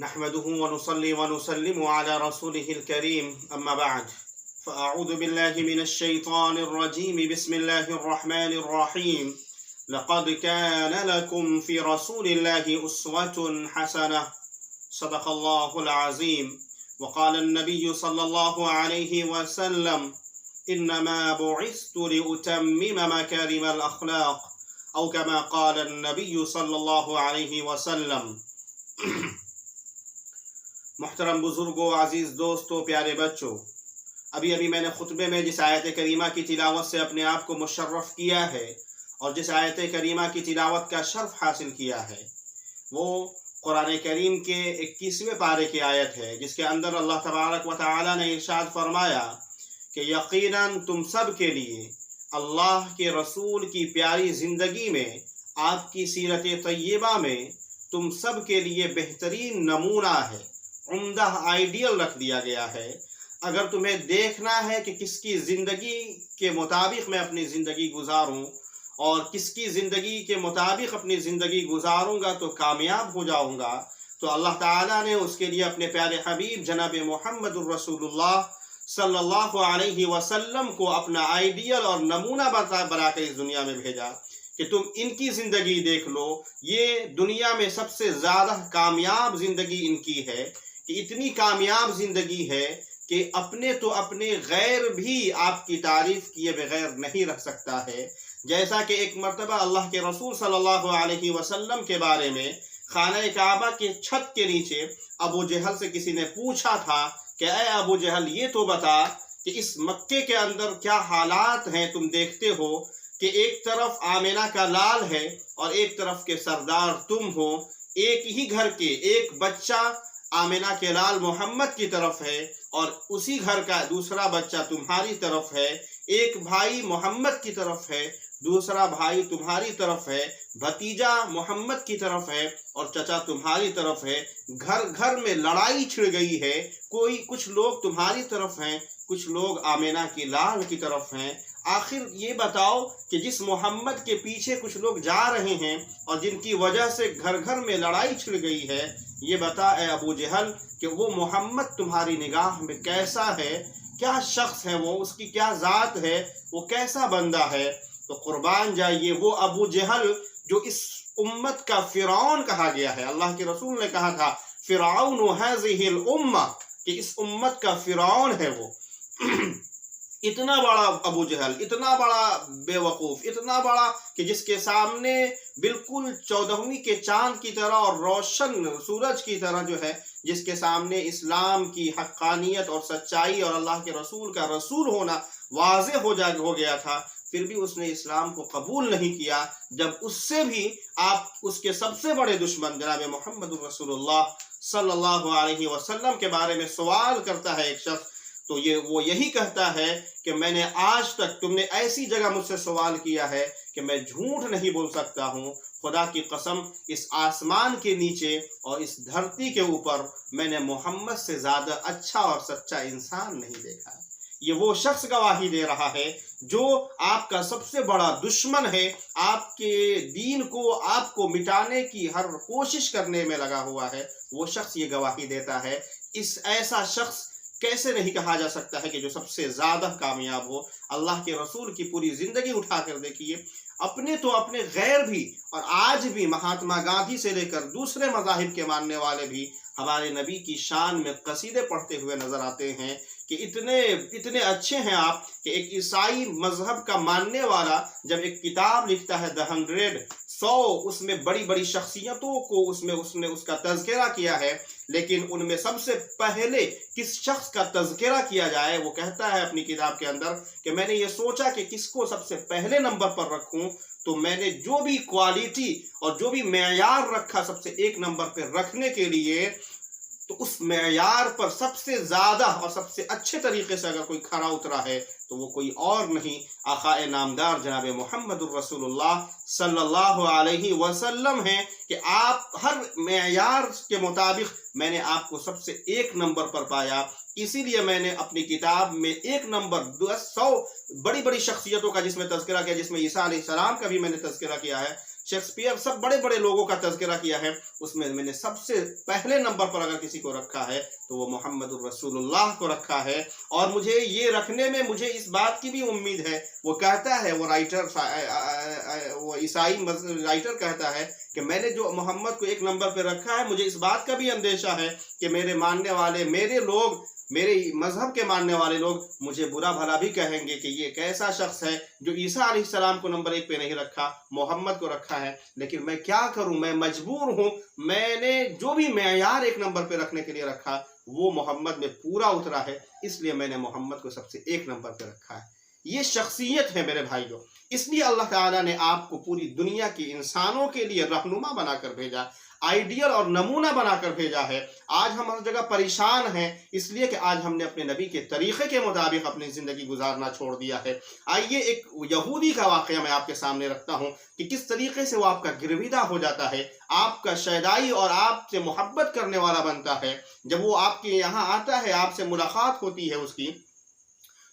नहमदुहु व नुसल्ली व नुसल्लिमु अला रसूलिहिल करीम अम्मा बअद फ़अऊज़ु बिल्लाहि मिनश शैतानिर रजीम बिस्मिल्लाहिर रहमानिर रहीम लक़द कान लकुम फ़ी रसूलिल्लाहि उस्वतुन हसनह सदक़ल्लाहुल अज़ीम व क़ाला अन्नबिय्यु सल्लल्लाहु अलैहि वसल्लम इन्नमा बुइस्तु लिउतम्मिम मकारिमल अख़लाक़ औ कमा क़ाला अन्नबिय्यु सल्लल्लाहु अलैहि वसल्लम। मोहतरम बुजुर्गों, अजीज़ दोस्तों, प्यारे बच्चों, अभी अभी मैंने खुतबे में जिस आयत करीमा की तिलावत से अपने आप को मुशर्रफ किया है और जिस आयत करीमा की तिलावत का शर्फ हासिल किया है वो कुरान करीम के 21वें पारे की आयत है, जिसके अंदर अल्लाह तबारक व तआला ने इरशाद फरमाया कि यकीनन तुम सब के लिए अल्लाह के रसूल की प्यारी ज़िंदगी में, आपकी सीरत तय्यबा में तुम सब के लिए बेहतरीन नमूना है, उम्दा आइडियल रख दिया गया है। अगर तुम्हें देखना है कि किसकी ज़िंदगी के मुताबिक मैं अपनी ज़िंदगी गुजारूं और किसकी ज़िंदगी के मुताबिक अपनी ज़िंदगी गुजारूंगा तो कामयाब हो जाऊंगा, तो अल्लाह ताला ने उसके लिए अपने प्यारे हबीब जनाब मुहम्मदुर रसूलुल्लाह सल्लल्लाहु अलैहि वसल्लम को अपना आइडियल और नमूना बनाकर इस दुनिया में भेजा कि तुम इनकी ज़िंदगी देख लो। ये दुनिया में सबसे ज़्यादा कामयाब ज़िंदगी इनकी है कि इतनी कामयाब ज़िंदगी है कि अपने तो अपने गैर भी आपकी तारीफ़ किए बगैर नहीं रह सकता है। जैसा कि एक मरतबा अल्लाह के रसूल सल्लल्लाहु अलैहि वसल्लम के बारे में खाना काबा के छत के नीचे अबू जहल से किसी ने पूछा था कि ऐ अबू जहल, ये तो बता कि इस मक्के के अंदर क्या हालात हैं। तुम देखते हो कि एक तरफ आमिना का लाल है और एक तरफ के सरदार तुम हो। एक ही घर के एक बच्चा आमिना के लाल मोहम्मद की तरफ है और उसी घर का दूसरा बच्चा तुम्हारी तरफ है। एक भाई मोहम्मद की तरफ है, दूसरा भाई तुम्हारी तरफ है, भतीजा मोहम्मद की तरफ है और चचा तुम्हारी तरफ है। घर घर में लड़ाई छिड़ गई है। कुछ लोग तुम्हारी तरफ हैं, कुछ लोग आमिना की लाल की तरफ हैं। आखिर ये बताओ कि जिस मोहम्मद के पीछे कुछ लोग जा रहे हैं और जिनकी वजह से घर घर में लड़ाई छिड़ गई है, ये बता ए अबू जहल कि वो मोहम्मद तुम्हारी निगाह में कैसा है, क्या शख्स है वो, उसकी क्या ज़ात है, वो कैसा बंदा है। तो कुर्बान जाइए वो अबू जहल जो इस उम्मत का फ़िरौन कहा गया है। अल्लाह के रसूल ने कहा था फ़िरऔन हाज़िहिल उम्मा, कि इस उम्मत का फ़िरौन है वो। इतना बड़ा अबू जहल, इतना बड़ा बेवकूफ़, इतना बड़ा कि जिसके सामने बिल्कुल 14वीं के चांद की तरह और रोशन सूरज की तरह जो है, जिसके सामने इस्लाम की हक्कानियत और सच्चाई और अल्लाह के रसूल का रसूल होना वाज़े हो गया था, फिर भी उसने इस्लाम को कबूल नहीं किया। जब उससे भी आप उसके सबसे बड़े दुश्मन जनाब मुहम्मदुर रसूलुल्लाह सल्लल्लाहु अलैहि वसल्लम के बारे में सवाल करता है एक शख्स, तो वो यही कहता है कि मैंने आज तक, तुमने ऐसी जगह मुझसे सवाल किया है कि मैं झूठ नहीं बोल सकता हूँ। खुदा की कसम, इस आसमान के नीचे और इस धरती के ऊपर मैंने मोहम्मद से ज़्यादा अच्छा और सच्चा इंसान नहीं देखा। ये वो शख्स गवाही दे रहा है जो आपका सबसे बड़ा दुश्मन है, आपके दीन को, आपको मिटाने की हर कोशिश करने में लगा हुआ है। वो शख्स ये गवाही देता है। इस ऐसा शख्स कैसे नहीं कहा जा सकता है कि जो सबसे ज़्यादा कामयाब हो। अल्लाह के रसूल की पूरी ज़िंदगी उठा कर देखिए, अपने तो अपने गैर भी, और आज भी महात्मा गांधी से लेकर दूसरे मज़ाहिब के मानने वाले भी हमारे नबी की शान में कसीदे पढ़ते हुए नज़र आते हैं कि इतने अच्छे हैं आप कि एक ईसाई मजहब का मानने वाला जब एक किताब लिखता है द 100, उसमें बड़ी बड़ी शख्सियतों को उसने उसका तज़किरा किया है, लेकिन उनमें सबसे पहले किस शख्स का तज़किरा किया जाए, वो कहता है अपनी किताब के अंदर कि मैंने ये सोचा कि किसको सबसे पहले नंबर पर रखूं, तो मैंने जो भी क्वालिटी और जो भी मेयार रखा सबसे एक नंबर पर रखने के लिए, तो उस मेयार पर सबसे ज़्यादा और सबसे अच्छे तरीके से अगर कोई खरा उतरा है तो वो कोई और नहीं, आक़ाए नामदार जनाब मुहम्मदुर रसूलुल्लाह सल्लल्लाहु अलैहि वसल्लम हैं कि आप हर मेयार के मुताबिक मैंने आपको सबसे एक नंबर पर पाया। इसीलिए मैंने अपनी किताब में एक नंबर 100 बड़ी बड़ी शख्सियतों का जिसमें तज़किरा किया, जिसमें ईसा अलैहिस्सलाम का भी मैंने तज़किरा किया है, शेक्सपियर, सब बड़े बड़े लोगों का तज़किरा किया है, उसमें मैंने सबसे पहले नंबर पर अगर किसी को रखा है तो वो मोहम्मदुर रसूलुल्लाह को रखा है। और मुझे ये रखने में मुझे इस बात की भी उम्मीद है, वो कहता है, वो राइटर, वो ईसाई राइटर कहता है कि मैंने जो मोहम्मद को एक नंबर पर रखा है, मुझे इस बात का भी अंदेशा है कि मेरे मानने वाले, मेरे लोग, मेरे मजहब के मानने वाले लोग मुझे बुरा भला भी कहेंगे कि ये कैसा शख्स है जो ईसा अलैहिस्सलाम को नंबर 1 पे नहीं रखा, मोहम्मद को रखा है। लेकिन मैं क्या करूं, मैं मजबूर हूं। मैंने जो भी मेयार एक नंबर पे रखने के लिए रखा वो मोहम्मद में पूरा उतरा है, इसलिए मैंने मोहम्मद को सबसे 1 नंबर पे रखा है। ये शख्सियत है मेरे भाइयों। इसलिए अल्लाह ताला ने आपको पूरी दुनिया के इंसानों के लिए रहनुमा बनाकर भेजा, आइडियल और नमूना बनाकर भेजा है। आज हम हर जगह परेशान हैं इसलिए कि आज हमने अपने नबी के तरीक़े के मुताबिक अपनी ज़िंदगी गुजारना छोड़ दिया है। आइए एक यहूदी का वाक़या मैं आपके सामने रखता हूँ कि किस तरीके से वो आपका गिरविदा हो जाता है, आपका शैदाई और आपसे मोहब्बत करने वाला बनता है। जब वो आपके यहाँ आता है, आपसे मुलाकात होती है उसकी,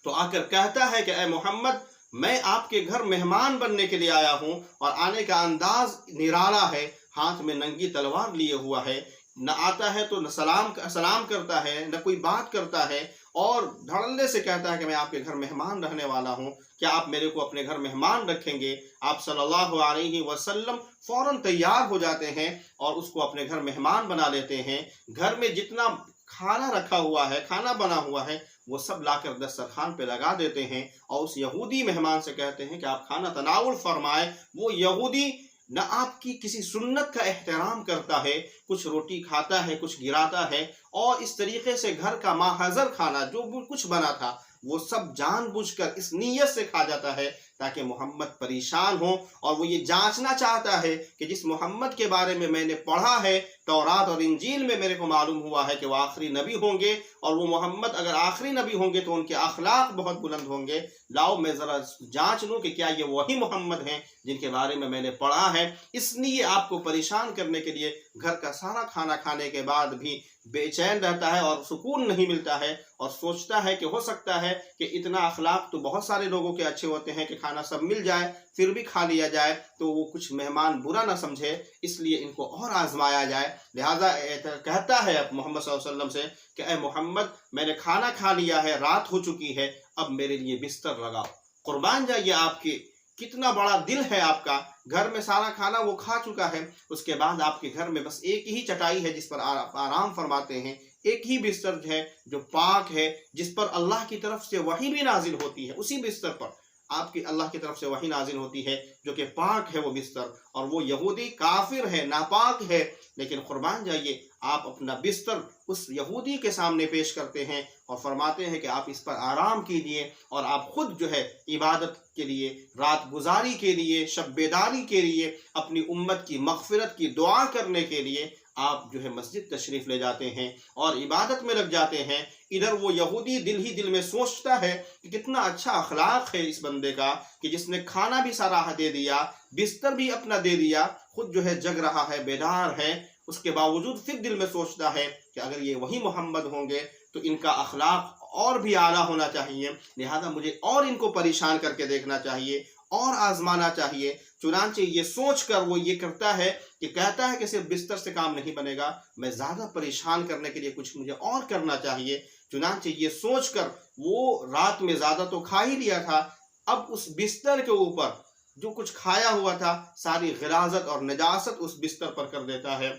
तो आकर कहता है कि ए मोहम्मद, मैं आपके घर मेहमान बनने के लिए आया हूँ। और आने का अंदाज निराला है, हाथ में नंगी तलवार लिए हुआ है, न आता है तो न सलाम करता है, न कोई बात करता है, और धड़ल्ले से कहता है कि मैं आपके घर मेहमान रहने वाला हूँ, क्या आप मेरे को अपने घर मेहमान रखेंगे। आप सल्लल्लाहु अलैहि वसल्लम फौरन तैयार हो जाते हैं और उसको अपने घर मेहमान बना लेते हैं। घर में जितना खाना रखा हुआ है, खाना बना हुआ है, वो सब लाकर दस्तरखान पे लगा देते हैं और उस यहूदी मेहमान से कहते हैं कि आप खाना तनावुल फरमाए। वो यहूदी न आपकी किसी सुन्नत का एहतराम करता है, कुछ रोटी खाता है, कुछ गिराता है, और इस तरीके से घर का माहज़र खाना जो कुछ बना था वो सब जानबूझकर इस नीयत से खा जाता है ताकि मोहम्मद परेशान हो। और वो ये जांचना चाहता है कि जिस मोहम्मद के बारे में मैंने पढ़ा है तौरात और इंजील में, मेरे को मालूम हुआ है कि वो आखिरी नबी होंगे, और वो मोहम्मद अगर आखिरी नबी होंगे तो उनके अखलाक बहुत बुलंद होंगे। लाओ मैं ज़रा जांच लूँ कि क्या ये वही मोहम्मद हैं जिनके बारे में मैंने पढ़ा है। इसलिए आपको परेशान करने के लिए घर का सारा खाना खाने के बाद भी बेचैन रहता है और सुकून नहीं मिलता है, और सोचता है कि हो सकता है कि इतना अखलाक तो बहुत सारे लोगों के अच्छे होते हैं कि खाना सब मिल जाए फिर भी खा लिया जाए तो वो कुछ मेहमान बुरा ना समझे, इसलिए इनको और आजमाया जाए। लिहाजा कहता है अब मोहम्मद सल्लल्लाहु अलैहि वसल्लम से कि ए मोहम्मद, मैंने खाना खा लिया है, रात हो चुकी है, अब मेरे लिए बिस्तर लगाओ। कुर्बान जाइए, आपके कितना बड़ा दिल है आपका। घर में सारा खाना वो खा चुका है, उसके बाद आपके घर में बस एक ही चटाई है जिस पर आप आराम फरमाते हैं, एक ही बिस्तर है जो पाक है, जिस पर अल्लाह की तरफ से वही भी नाजिल होती है। उसी बिस्तर पर आपकी अल्लाह की तरफ से वही नाजिल होती है जो कि पाक है वो बिस्तर। और वो यहूदी काफिर है, नापाक है, लेकिन कुर्बान जाइए आप अपना बिस्तर उस यहूदी के सामने पेश करते हैं और फरमाते हैं कि आप इस पर आराम कीजिए, और आप खुद जो है इबादत के लिए, रात गुजारी के लिए, शब बेदारी के लिए, अपनी उम्मत की मग़फ़िरत की दुआ करने के लिए आप जो है मस्जिद तशरीफ़ ले जाते हैं और इबादत में लग जाते हैं। इधर वो यहूदी दिल ही दिल में सोचता है कि कितना अच्छा अखलाक है इस बंदे का कि जिसने खाना भी सारा दे दिया, बिस्तर भी अपना दे दिया, खुद जो है जग रहा है, बेदार है, उसके बावजूद फिर दिल में सोचता है कि अगर ये वही मोहम्मद होंगे तो इनका अखलाक और भी आला होना चाहिए, लिहाजा मुझे और इनको परेशान करके देखना चाहिए और आजमाना चाहिए। चुनांचे ये सोचकर वो ये करता है कि कहता है कि सिर्फ बिस्तर से काम नहीं बनेगा, मैं ज़्यादा परेशान करने के लिए कुछ मुझे और करना चाहिए। चुनांचे ये सोचकर वो रात में ज़्यादा तो खा ही लिया था, अब उस बिस्तर के ऊपर जो कुछ खाया हुआ था सारी गिराजत और नजासत उस बिस्तर पर कर देता है,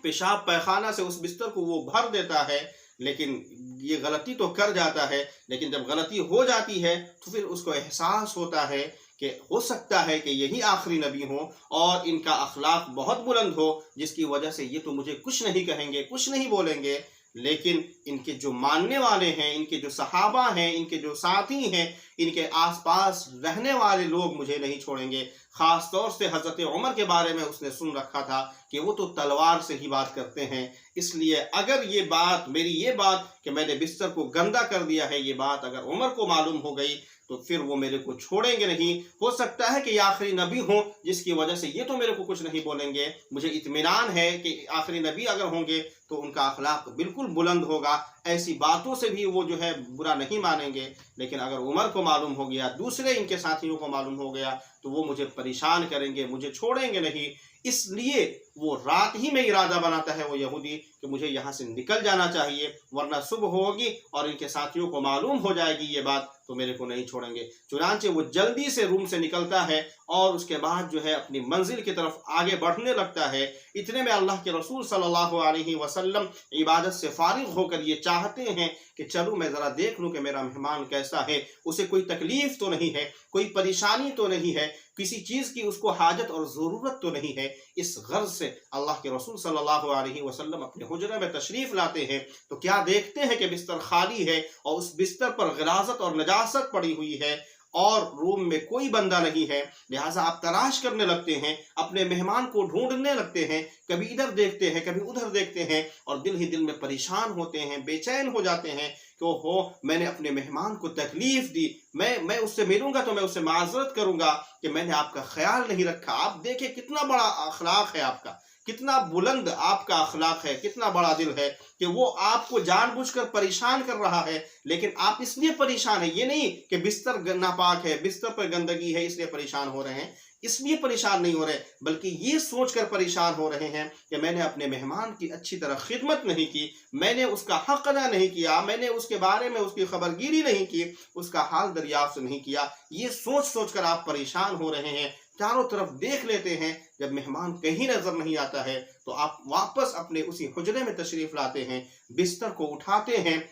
पेशाब पैखाना से उस बिस्तर को वो भर देता है। लेकिन ये गलती तो कर जाता है, लेकिन जब गलती हो जाती है तो फिर उसको एहसास होता है कि हो सकता है कि यही आखिरी नबी हो और इनका अखलाक बहुत बुलंद हो, जिसकी वजह से ये तो मुझे कुछ नहीं कहेंगे, कुछ नहीं बोलेंगे, लेकिन इनके जो मानने वाले हैं, इनके जो सहाबा हैं, इनके जो साथी हैं, इनके आसपास रहने वाले लोग मुझे नहीं छोड़ेंगे। ख़ास तौर से हज़रत उमर के बारे में उसने सुन रखा था कि वो तो तलवार से ही बात करते हैं, इसलिए अगर ये बात, मेरी ये बात कि मैंने बिस्तर को गंदा कर दिया है, ये बात अगर उमर को मालूम हो गई तो फिर वो मेरे को छोड़ेंगे नहीं। हो सकता है कि ये आखिरी नबी हो जिसकी वजह से ये तो मेरे को कुछ नहीं बोलेंगे, मुझे इत्मीनान है कि आखिरी नबी अगर होंगे तो उनका अखलाक बिल्कुल बुलंद होगा, ऐसी बातों से भी वो जो है बुरा नहीं मानेंगे। लेकिन अगर उमर को मालूम हो गया, दूसरे इनके साथियों को मालूम हो गया, तो वो मुझे परेशान करेंगे, मुझे छोड़ेंगे नहीं। इसलिए वो रात ही में इरादा बनाता है वो यहूदी कि मुझे यहाँ से निकल जाना चाहिए, वरना सुबह होगी और इनके साथियों को मालूम हो जाएगी ये बात, तो मेरे को नहीं छोड़ेंगे। चुनांचे वो जल्दी से रूम से निकलता है और उसके बाद जो है अपनी मंजिल की तरफ आगे बढ़ने लगता है। इतने में अल्लाह के रसूल सल्लल्लाहु अलैहि वसल्लम इबादत से फारिग होकर ये चाहते हैं कि चलो मैं ज़रा देख लूँ कि मेरा मेहमान कैसा है, उसे कोई तकलीफ़ तो नहीं है, कोई परेशानी तो नहीं है, किसी चीज़ की उसको हाजत और ज़रूरत तो नहीं है। इस गर्ज से अल्लाह के रसूल सल्लल्लाहु अलैहि वसल्लम अपने हुजरे में तशरीफ़ लाते हैं, तो क्या देखते हैं कि बिस्तर खाली है और उस बिस्तर पर गिलाज़त और नजासत पड़ी हुई है और रूम में कोई बंदा नहीं है। लिहाजा आप तलाश करने लगते हैं, अपने मेहमान को ढूंढने लगते हैं, कभी इधर देखते हैं, कभी उधर देखते हैं और दिल ही दिल में परेशान होते हैं, बेचैन हो जाते हैं कि ओहो मैंने अपने मेहमान को तकलीफ दी, मैं उससे मिलूंगा तो मैं उससे माजरत करूंगा कि मैंने आपका ख्याल नहीं रखा। आप देखिए कितना बड़ा अखलाक है आपका, कितना बुलंद आपका अखलाक है, कितना बड़ा दिल है कि वो आपको जानबूझकर परेशान कर रहा है। लेकिन आप इसलिए परेशान है, ये नहीं कि बिस्तर नापाक है, बिस्तर पर गंदगी है इसलिए परेशान हो रहे हैं, इसलिए परेशान नहीं हो रहे, बल्कि ये सोचकर परेशान हो रहे हैं कि मैंने अपने मेहमान की अच्छी तरह खिदमत नहीं की, मैंने उसका हक अदा नहीं किया, मैंने उसके बारे में उसकी खबरगिरी नहीं की, उसका हाल दरियाफ्त नहीं किया। ये सोच सोचकर आप परेशान हो रहे हैं। चारों तरफ देख लेते हैं, जब मेहमान कहीं नजर नहीं आता है तो आप वापस अपने उसी हुजरे में तशरीफ लाते हैं, बिस्तर को उठाते हैं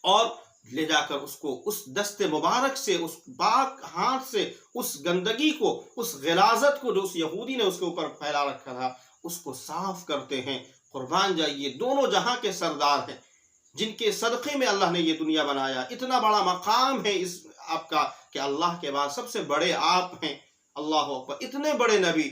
और ले जाकर उसको उस दस्ते मुबारक से, उस पाक हाथ से उस गंदगी को, उस गिलाजत को जो उस यहूदी ने उसके ऊपर फैला रखा था, उसको साफ करते हैं। कुर्बान जाइए, दोनों जहां के सरदार हैं, जिनके सदक़े में अल्लाह ने ये दुनिया बनाया। इतना बड़ा मकाम है इस आपका कि अल्लाह के बाद सबसे बड़े आप हैं। अल्लाह अकबर, इतने बड़े नबी,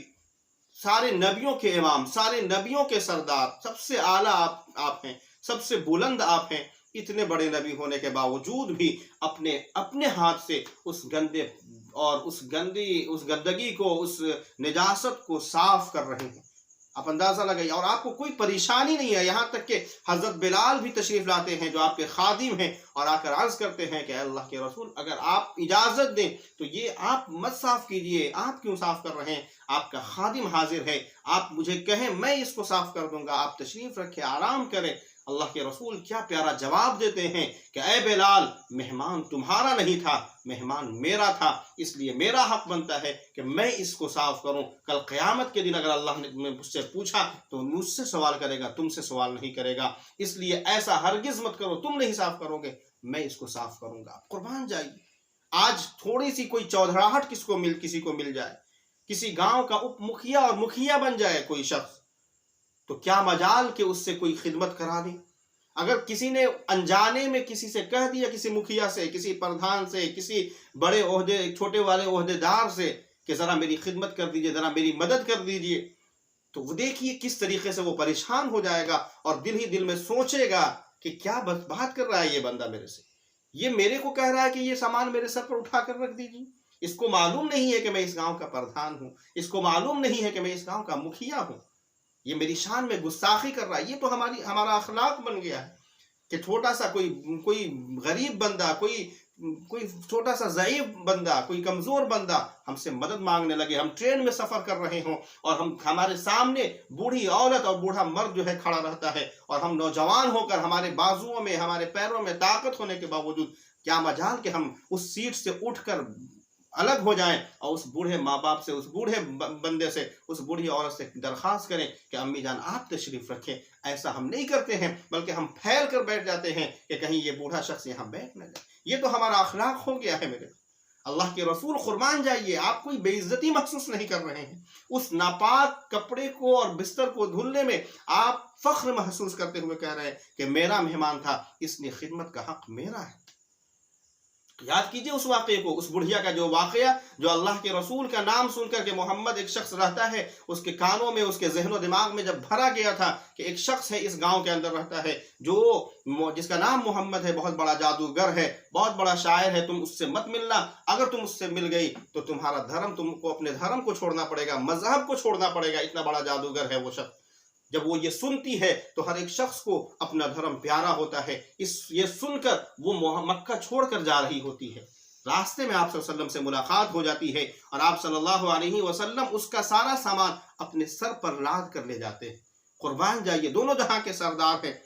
सारे नबियों के इमाम, सारे नबियों के सरदार, सबसे आला आप हैं, सबसे बुलंद आप हैं। इतने बड़े नबी होने के बावजूद भी अपने अपने हाथ से उस गंदे और उस गंदगी को, उस निजासत को साफ कर रहे हैं। आप अंदाजा लगाइए, और आपको कोई परेशानी नहीं है। यहाँ तक कि हजरत बिलाल भी तशरीफ लाते हैं जो आपके खादिम हैं और आकर अर्ज करते हैं कि अल्लाह के रसूल अगर आप इजाजत दें तो ये आप मत साफ कीजिए, आप क्यों साफ कर रहे हैं, आपका खादिम हाजिर है, आप मुझे कहें मैं इसको साफ कर दूंगा, आप तशरीफ रखें, आराम करें। अल्लाह के रसूल क्या प्यारा जवाब देते हैं कि ए बिलाल, मेहमान तुम्हारा नहीं था, मेहमान मेरा था, इसलिए मेरा हक बनता है कि मैं इसको साफ करूं। कल क़यामत के दिन अगर अल्लाह ने मुझसे पूछा तो मुझसे सवाल करेगा, तुमसे सवाल नहीं करेगा। इसलिए ऐसा हरगिज मत करो, तुम नहीं साफ करोगे, मैं इसको साफ करूंगा। कुर्बान जाइए, आज थोड़ी सी कोई चौधराहट किसी को मिल जाए, किसी गांव का उप मुखिया और मुखिया बन जाए कोई शख्स, तो क्या मजाल कि उससे कोई खिदमत करा दे। अगर किसी ने अनजाने में किसी से कह दिया, किसी मुखिया से, किसी प्रधान से, किसी बड़े ओहदे छोटे वाले ओहदेदार से कि जरा मेरी खिदमत कर दीजिए, जरा मेरी मदद कर दीजिए, तो वो देखिए किस तरीके से वो परेशान हो जाएगा और दिल ही दिल में सोचेगा कि क्या बस बात कर रहा है ये बंदा मेरे से, ये मेरे को कह रहा है कि ये सामान मेरे सर पर उठा कर रख दीजिए। इसको मालूम नहीं है कि मैं इस गांव का प्रधान हूं, इसको मालूम नहीं है कि मैं इस गांव का मुखिया हूं, ये मेरी शान में गुस्ताखी कर रहा है। ये तो हमारा अखलाक बन गया है कि छोटा सा कोई गरीब बंदा, कोई छोटा सा ज़ईफ बंदा, कोई कमज़ोर बंदा हमसे मदद मांगने लगे, हम ट्रेन में सफ़र कर रहे हों और हमारे सामने बूढ़ी औरत और बूढ़ा मर्द जो है खड़ा रहता है और हम नौजवान होकर हमारे बाजुओं में, हमारे पैरों में ताकत होने के बावजूद क्या मजाल कि हम उस सीट से उठकर अलग हो जाएं और उस बूढ़े माँ बाप से, उस बूढ़े बंदे से, उस बूढ़ी औरत से दरख्वास्त करें कि अम्मी जान आप तशरीफ़ रखें। ऐसा हम नहीं करते हैं, बल्कि हम फैल कर बैठ जाते हैं कि कहीं ये बूढ़ा शख्स यहाँ बैठ न जाए। ये तो हमारा अखलाक हो गया है मेरे अल्लाह के रसूल। कुर्बान जाइए, आप कोई बेइज्जती महसूस नहीं कर रहे हैं। उस नापाक कपड़े को और बिस्तर को धुलने में आप फख्र महसूस करते हुए कह रहे हैं कि मेरा मेहमान था, इसलिए खिदमत का हक मेरा है। याद कीजिए उस वाक़े को, उस बुढ़िया का जो वाक़या, जो अल्लाह के रसूल का नाम सुनकर के मोहम्मद एक शख्स रहता है, उसके कानों में, उसके ज़हन व दिमाग में जब भरा गया था कि एक शख्स है इस गांव के अंदर रहता है जो जिसका नाम मोहम्मद है, बहुत बड़ा जादूगर है, बहुत बड़ा शायर है, तुम उससे मत मिलना, अगर तुम उससे मिल गई तो तुम्हारा धर्म, तुमको अपने धर्म को छोड़ना पड़ेगा, मजहब को छोड़ना पड़ेगा, इतना बड़ा जादूगर है वो शख्स। जब वो ये सुनती है तो हर एक शख्स को अपना धर्म प्यारा होता है। ये सुनकर वो मक्का छोड़कर जा रही होती है। रास्ते में आप सल्लल्लाहु अलैहि वसल्लम से मुलाकात हो जाती है और आप सल्लल्लाहु अलैहि वसल्लम उसका सारा सामान अपने सर पर लाद कर ले जाते हैं। कुर्बान जाइए, दोनों जहां के सरदार हैं,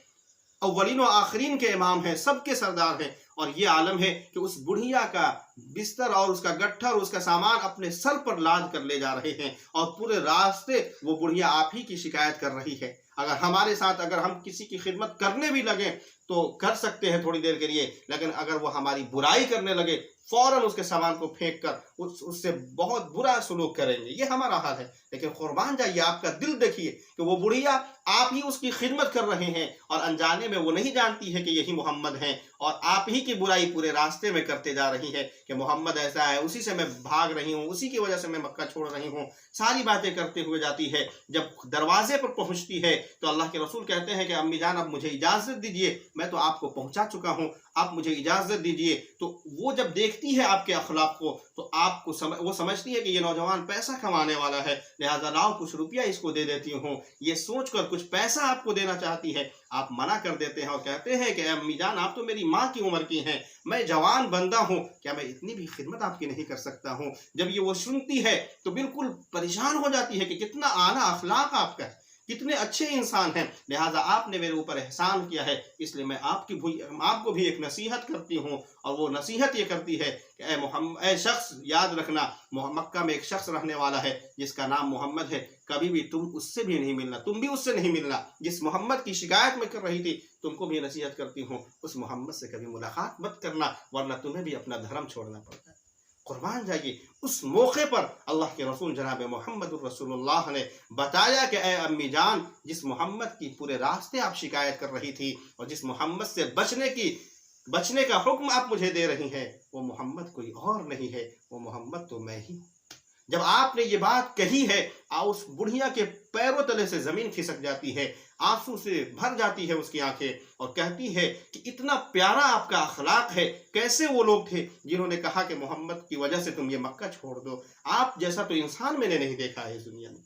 अव्वलीन और आखिरीन के इमाम हैं, सबके सरदार हैं, और ये आलम है कि उस बुढ़िया का बिस्तर और उसका गट्ठर, उसका सामान अपने सर पर लाद कर ले जा रहे हैं और पूरे रास्ते वो बुढ़िया आप ही की शिकायत कर रही है। अगर हमारे साथ अगर हम किसी की खिदमत करने भी लगे तो कर सकते हैं थोड़ी देर के लिए, लेकिन अगर वो हमारी बुराई करने लगे फौरन उसके सामान को फेंक कर उससे बहुत बुरा सलूक करेंगे। ये हमारा हाल है। लेकिन कुर्बान जाइए, आपका दिल देखिए कि वो बुढ़िया आप ही उसकी खिदमत कर रहे हैं और अनजाने में वो नहीं जानती है कि यही मोहम्मद हैं और आप ही की बुराई पूरे रास्ते में करते जा रही है कि मोहम्मद ऐसा है, उसी से मैं भाग रही हूँ, उसी की वजह से मैं मक्का छोड़ रही हूँ, सारी बातें करते हुए जाती है। जब दरवाजे पर पहुंचती है तो अल्लाह के रसूल कहते हैं कि अम्मी जान अब मुझे इजाज़त दीजिए, मैं तो आपको पहुंचा चुका हूँ, आप मुझे इजाज़त दीजिए। तो वो जब देखती है आपके अखलाक को तो आपको वो समझती है कि ये नौजवान पैसा कमाने वाला है, लिहाजा लाओ कुछ रुपया इसको दे देती हूँ। ये सोचकर कुछ पैसा आपको देना चाहती है, आप मना कर देते हैं और कहते हैं कि अम्मी जान आप तो मेरी माँ की उम्र की हैं, मैं जवान बंदा हूँ, क्या मैं इतनी भी खिदमत आपकी नहीं कर सकता हूँ। जब ये वो सुनती है तो बिल्कुल परेशान हो जाती है कि कितना आला अखलाक आपका है, कितने अच्छे इंसान हैं, लिहाजा आपने मेरे ऊपर एहसान किया है, इसलिए मैं आपको भी एक नसीहत करती हूँ। और वो नसीहत ये करती है कि ए मोहम्मद, ए शख्स, याद रखना मक्का में एक शख्स रहने वाला है जिसका नाम मोहम्मद है, कभी भी तुम उससे भी नहीं मिलना, तुम भी उससे नहीं मिलना। जिस मोहम्मद की शिकायत में कर रही थी तुमको भी नसीहत करती हूँ, उस मोहम्मद से कभी मुलाकात मत करना, वरना तुम्हें भी अपना धर्म छोड़ना पड़ता है। कुर्बान जाइए, उस मौके पर अल्लाह के रसूल जनाब मोहम्मद रसूलुल्लाह ने बताया कि ए अम्मी जान, जिस मोहम्मद की पूरे रास्ते आप शिकायत कर रही थी और जिस मोहम्मद से बचने का हुक्म आप मुझे दे रही हैं, वो मोहम्मद कोई और नहीं है, वो मोहम्मद तो मैं ही हूँ। जब आपने ये बात कही है, उस बुढ़िया के पैरों तले से जमीन खिसक जाती है, आंसू से भर जाती है उसकी आंखें और कहती है कि इतना प्यारा आपका अखलाक है, कैसे वो लोग थे जिन्होंने कहा कि मोहम्मद की वजह से तुम ये मक्का छोड़ दो, आप जैसा तो इंसान मैंने नहीं देखा है इस दुनिया में।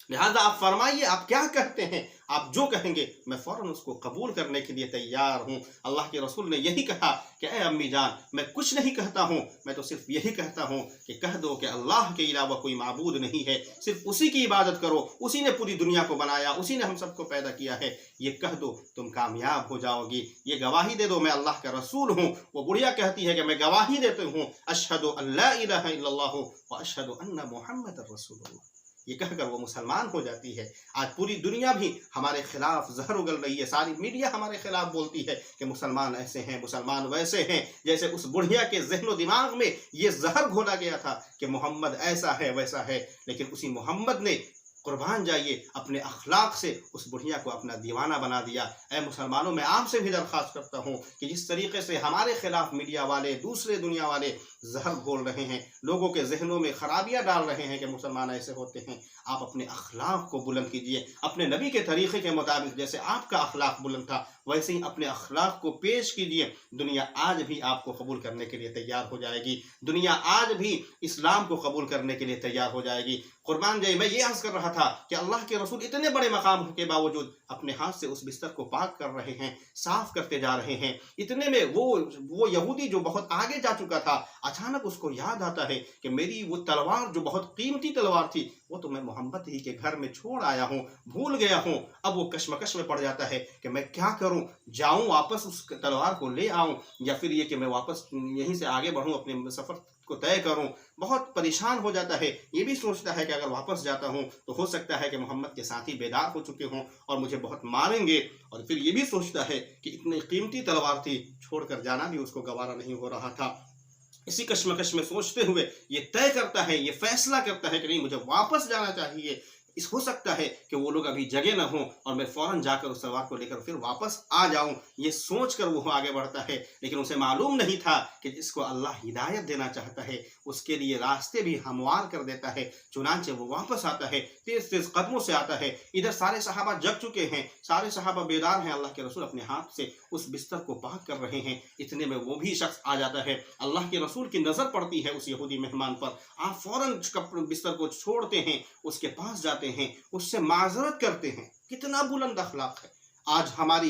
लिहाजा आप फरमाइए, आप क्या कहते हैं, आप जो कहेंगे मैं फौरन उसको कबूल करने के लिए तैयार हूँ। अल्लाह के रसूल ने यही कहा कि ए अम्मी जान, मैं कुछ नहीं कहता हूँ, मैं तो सिर्फ यही कहता हूँ कि कह दो कि अल्लाह के अलावा कोई माबूद नहीं है, सिर्फ उसी की इबादत करो, उसी ने पूरी दुनिया को बनाया, उसी ने हम सबको पैदा किया है, ये कह दो, तुम कामयाब हो जाओगी, ये गवाही दे दो मैं अल्लाह का रसूल हूँ। वो बुढ़िया कहती है कि मैं गवाही देती हूँ, अशहदु अल्ला इलाहा इल्लल्लाहु व अशहदु अन्ना मुहम्मदर रसूलुल्लाह। ये कहकर वो मुसलमान हो जाती है। आज पूरी दुनिया भी हमारे खिलाफ जहर उगल रही है, सारी मीडिया हमारे खिलाफ बोलती है कि मुसलमान ऐसे हैं, मुसलमान वैसे हैं, जैसे उस बुढ़िया के जहन दिमाग में ये जहर घोला गया था कि मोहम्मद ऐसा है वैसा है। लेकिन उसी मोहम्मद ने, कुर्बान जाइए, अपने अखलाक से उस बुढ़िया को अपना दीवाना बना दिया। ऐ मुसलमानों, मैं आपसे भी दरख्वास्त करता हूँ कि जिस तरीके से हमारे खिलाफ मीडिया वाले, दूसरे दुनिया वाले जहर घोल रहे हैं, लोगों के जहनों में खराबियाँ डाल रहे हैं कि मुसलमान ऐसे होते हैं, आप अपने अखलाक को बुलंद कीजिए, अपने नबी के तरीक़े के मुताबिक जैसे आपका अखलाक बुलंद था वैसे ही अपने अखलाक को पेश कीजिए। दुनिया आज भी आपको कबूल करने के लिए तैयार हो जाएगी, दुनिया आज भी इस्लाम को कबूल करने के लिए तैयार हो जाएगी। कुर्बान जाइए, मैं ये अर्ज़ कर रहा था कि अल्लाह के रसूल इतने बड़े मकाम के बावजूद अपने हाथ से उस बिस्तर को पाक कर रहे हैं, साफ करते जा रहे हैं। इतने में वो यहूदी जो बहुत आगे जा चुका था, अचानक उसको याद आता है कि मेरी वो तलवार जो बहुत कीमती तलवार थी वो तो मैं मोहम्मद ही के घर में छोड़ आया हूँ, भूल गया हूँ। अब वो कश्मकश में पड़ जाता है कि मैं क्या करूँ, जाऊँ वापस उस तलवार को ले आऊँ या फिर ये कि मैं वापस यहीं से आगे बढ़ूँ, अपने सफ़र को तय करूं। बहुत परेशान हो जाता है, ये भी सोचता है कि अगर वापस जाता हूं तो हो सकता है कि मोहम्मद के साथी बेदार हो चुके हों और मुझे बहुत मारेंगे। और फिर ये भी सोचता है कि इतनी कीमती तलवार थी, छोड़कर जाना भी उसको गवारा नहीं हो रहा था। इसी कश्मकश में सोचते हुए ये तय करता है, ये फैसला करता है कि नहीं, मुझे वापस जाना चाहिए, इस हो सकता है कि वो लोग अभी जगे ना हों और मैं फ़ौरन जाकर उस तलवार को लेकर फिर वापस आ जाऊँ, ये सोच कर वो आगे बढ़ता है। लेकिन उसे मालूम नहीं था कि जिसको अल्लाह हिदायत देना चाहता है, उसके लिए रास्ते भी हमवार कर देता है। चुनांचे वो वापस आता है, तेज़-तेज़ कदमों से आता है। इधर सारे सहाबा जग चुके हैं, सारे सहाबा बेदार हैं, अल्लाह के रसूल अपने हाथ से उस बिस्तर को पाक कर रहे हैं। इतने में वो भी शख्स आ जाता है, अल्लाह के रसूल की नज़र पड़ती है उस यहूदी मेहमान पर। आप फ़ौरन बिस्तर को छोड़ते हैं, उसके पास जाते हैं, उससे माज़रत करते हैं। कितना बुलंद अखलाक है। आज हमारी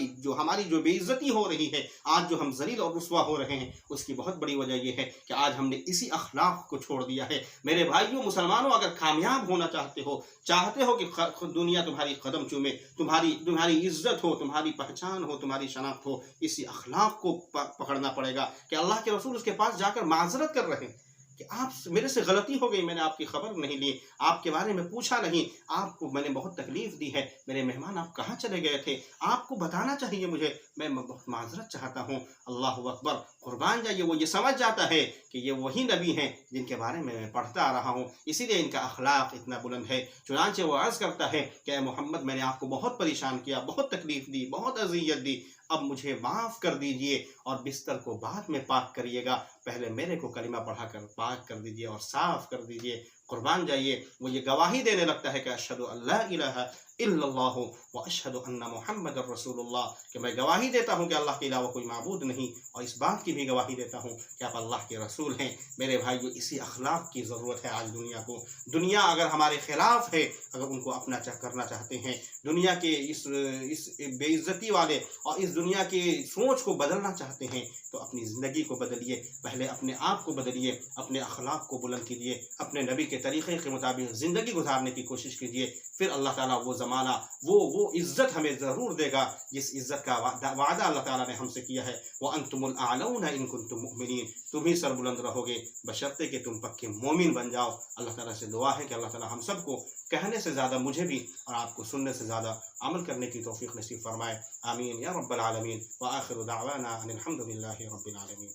जो बेइज्जती हो रही है, आज जो हम ज़लील और रुस्वा हो रहे हैं, उसकी बहुत बड़ी वजह ये है कि आज हमने इसी अखलाक को छोड़ दिया है। मेरे भाइयों मुसलमानों, अगर कामयाब होना चाहते हो कि दुनिया तुम्हारी कदम चूमे, तुम्हारी इज्जत हो, तुम्हारी पहचान हो, तुम्हारी शनाख्त हो, इसी अखलाक को पकड़ना पड़ेगा कि अल्लाह के रसूल उसके पास जाकर माज़रत कर रहे हैं कि आप मेरे से गलती हो गई, मैंने आपकी खबर नहीं ली, आपके बारे में पूछा नहीं, आपको मैंने बहुत तकलीफ दी है, मेरे मेहमान आप कहाँ चले गए थे, आपको बताना चाहिए मुझे, मैं बहुत माजरत चाहता हूँ। अल्लाह अकबर, कुर्बान जाइए। वो ये समझ जाता है कि ये वही नबी हैं जिनके बारे में मैं पढ़ता आ रहा हूँ, इसीलिए इनका अखलाक इतना बुलंद है। चुनांचे वो अर्ज़ करता है कि मोहम्मद, मैंने आपको बहुत परेशान किया, बहुत तकलीफ दी, बहुत अजियत दी, अब मुझे माफ़ कर दीजिए और बिस्तर को बाद में पाक करिएगा, पहले मेरे को कलिमा पढ़ाकर पाक कर दीजिए और साफ़ कर दीजिए। कुर्बान जाइए, वो ये गवाही देने लगता है कि अशहदु अल्ला इलाहा इल्लल्लाहु व अशहदु अन्ना मुहम्मदुर रसूलुल्लाह, कि मैं गवाही देता हूँ कि अल्लाह के अलावा कोई माबूद नहीं, और इस बात की भी गवाही देता हूँ कि आप अल्लाह के रसूल हैं। मेरे भाइयों, इसी अखलाक की ज़रूरत है आज दुनिया को। दुनिया अगर हमारे ख़िलाफ़ है, अगर उनको अपना करना चाहते हैं, दुनिया के इस बेइज्जती वाले और इस दुनिया की सोच को बदलना चाहते हैं, तो अपनी ज़िंदगी को बदलिए, पहले अपने आप को बदलिए, अपने अखलाक को बुलंद कीजिए, अपने नबी के तरीक़े के मुताबिक ज़िंदगी गुजारने की कोशिश कीजिए। फिर अल्लाह ताला वो ज़माना, वो इज़्ज़त हमें ज़रूर देगा जिस इज़्ज़त का वादा अल्लाह ताला ने हमसे किया है। व अंतुमुल आलौना इन कुंतुम मुमिनीन, तुम ही सरबुलंद रहोगे बशर्ते कि तुम पक्के मोमिन बन जाओ। अल्लाह ताला से दुआ है कि अल्लाह ताला हम सबको कहने से ज़्यादा, मुझे भी और आपको सुनने से ज़्यादा अमल करने की तौफ़ीक़ नसीब फरमाए। आमीन या रब्बल आलमीन। व आखिरु दावाना अनिल हम्दुलिल्लाहि रब्बिल आलमीन।